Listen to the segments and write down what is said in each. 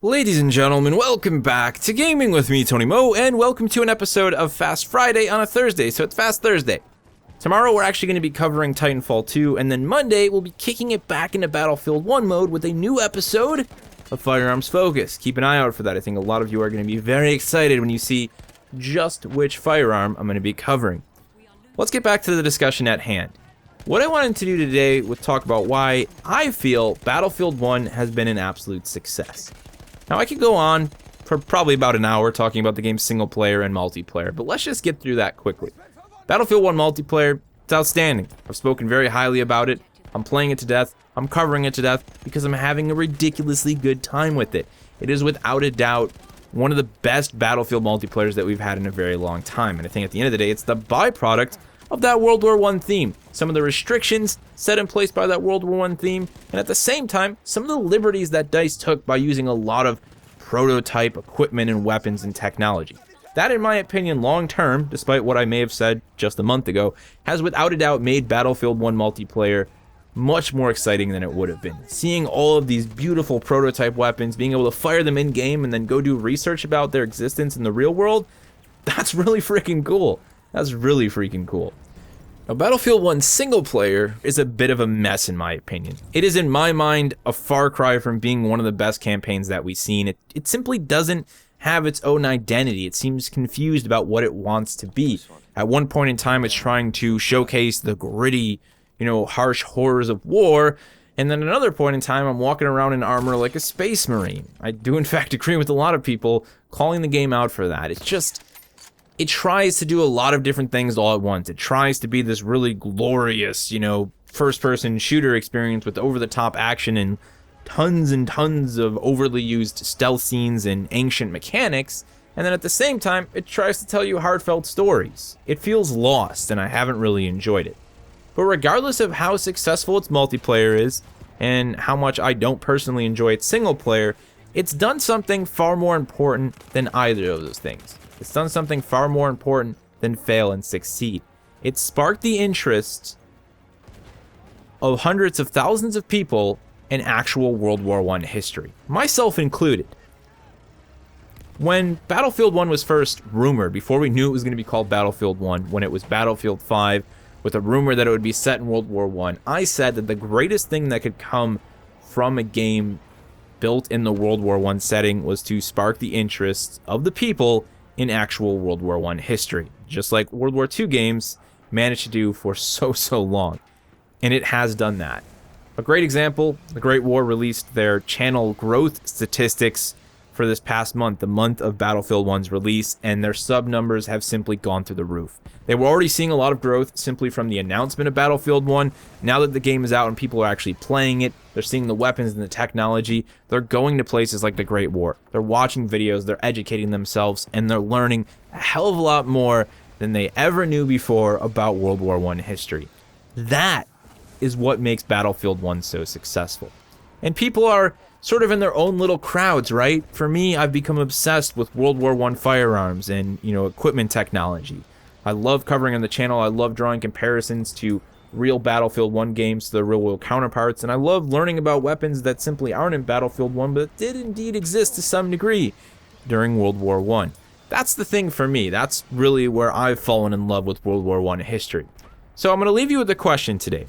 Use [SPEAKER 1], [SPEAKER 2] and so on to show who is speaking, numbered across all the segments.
[SPEAKER 1] Ladies and gentlemen, welcome back to Gaming with me, Tony Mo, and welcome to an episode of Fast Friday on a Thursday, so it's Fast Thursday. Tomorrow we're actually going to be covering Titanfall 2, and then Monday we'll be kicking it back into Battlefield 1 mode with a new episode of Firearms Focus. Keep an eye out for that. I think a lot of you are going to be very excited when you see just which firearm I'm going to be covering. Let's get back to the discussion at hand. What I wanted to do today was talk about why I feel Battlefield 1 has been an absolute success. Now, I could go on for probably about an hour talking about the game's single player and multiplayer, but let's just get through that quickly. Battlefield 1 multiplayer, it's outstanding. I've spoken very highly about it. I'm playing it to death. I'm covering it to death because I'm having a ridiculously good time with it. It is without a doubt one of the best Battlefield multiplayers that we've had in a very long time. And I think at the end of the day, it's the byproduct of that World War I theme. Some of the restrictions set in place by that World War I theme, and at the same time, some of the liberties that DICE took by using a lot of prototype equipment and weapons and technology. That, in my opinion, long term, despite what I may have said just a month ago, has without a doubt made Battlefield 1 multiplayer much more exciting than it would have been. Seeing all of these beautiful prototype weapons, being able to fire them in-game and then go do research about their existence in the real world, that's really freaking cool. That's really freaking cool. Now, Battlefield 1 single player is a bit of a mess in my opinion. It is in my mind a far cry from being one of the best campaigns that we've seen. It simply doesn't have its own identity. It seems confused about what it wants to be. At one point in time, it's trying to showcase the gritty, harsh horrors of war. And then another point in time, I'm walking around in armor like a space marine. I do in fact agree with a lot of people calling the game out for that. It tries to do a lot of different things all at once. It tries to be this really glorious, first-person shooter experience with over-the-top action and tons of overly used stealth scenes and ancient mechanics. And then at the same time, it tries to tell you heartfelt stories. It feels lost, and I haven't really enjoyed it. But regardless of how successful its multiplayer is, and how much I don't personally enjoy its single player, it's done something far more important than either of those things. It's done something far more important than fail and succeed. It sparked the interest of hundreds of thousands of people in actual World War I history, myself included. When Battlefield 1 was first rumored, before we knew it was going to be called Battlefield 1, when it was Battlefield 5, with a rumor that it would be set in World War I said that the greatest thing that could come from a game built in the World War I setting was to spark the interest of the people in actual World War I history, just like World War II games managed to do for so long. And it has done that. A great example, the Great War released their channel growth statistics for this past month, the month of Battlefield 1's release, and their sub numbers have simply gone through the roof. They were already seeing a lot of growth simply from the announcement of Battlefield 1. Now that the game is out and people are actually playing it, they're seeing the weapons and the technology, they're going to places like the Great War. They're watching videos, they're educating themselves, and they're learning a hell of a lot more than they ever knew before about World War I history. That is what makes Battlefield 1 so successful. And people are sort of in their own little crowds, right? For me, I've become obsessed with World War I firearms and, equipment technology. I love covering on the channel. I love drawing comparisons to real Battlefield 1 games to their real-world counterparts, and I love learning about weapons that simply aren't in Battlefield 1, but did indeed exist to some degree during World War I. That's the thing for me. That's really where I've fallen in love with World War I history. So I'm going to leave you with a question today.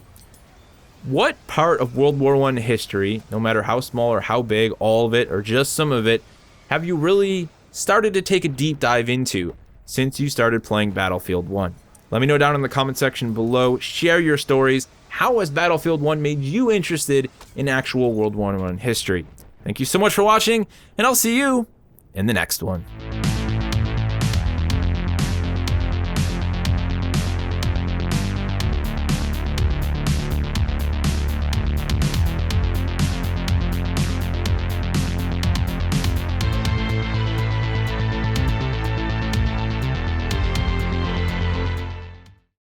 [SPEAKER 1] What part of World War I history, no matter how small or how big, all of it or just some of it, have you really started to take a deep dive into since you started playing Battlefield 1? Let me know down in the comment section below. Share your stories. How has Battlefield 1 made you interested in actual World War I history? Thank you so much for watching, and I'll see you in the next one.